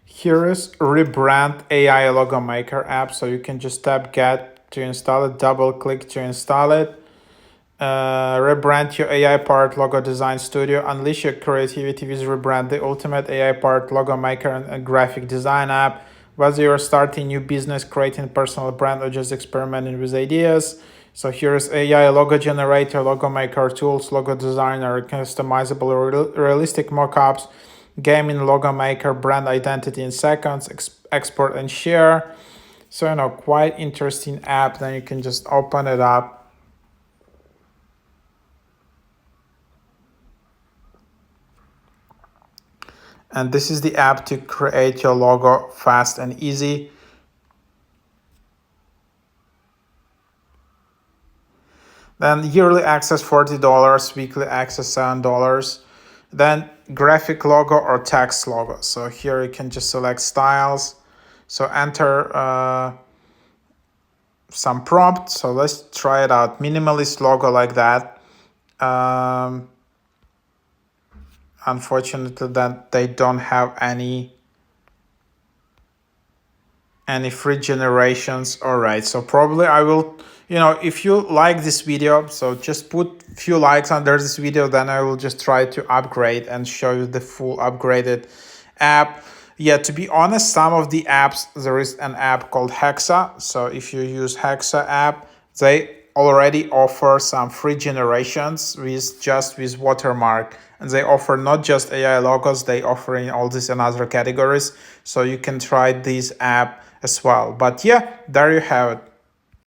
Here is REBRAND AI Logo Maker app. So you can just tap Get to install it, double click to install it. Rebrand your AI-powered logo design studio. Unleash your creativity with Rebrand, the ultimate AI-powered logo maker and graphic design app. Whether you're starting new business, creating personal brand, or just experimenting with ideas. So here's AI logo generator, logo maker tools, logo designer, customizable realistic mockups, gaming logo maker, brand identity in seconds, export and share. So quite interesting app. Then you can just open it up. And this is the app to create your logo fast and easy. Then yearly access $40, weekly access $7. Then graphic logo or text logo. So here you can just select styles. So enter some prompt. So let's try it out. Minimalist logo like that. Unfortunately, that they don't have any free generations. All right, so probably I will, if you like this video, so just put few likes under this video, then I will just try to upgrade and show you the full upgraded app. Yeah, to be honest, some of the apps, there is an app called Hexa. So if you use Hexa app, they already offer some free generations with watermark, and they offer not just AI logos, they offer in all these and other categories. So you can try this app as well. But yeah, there you have it.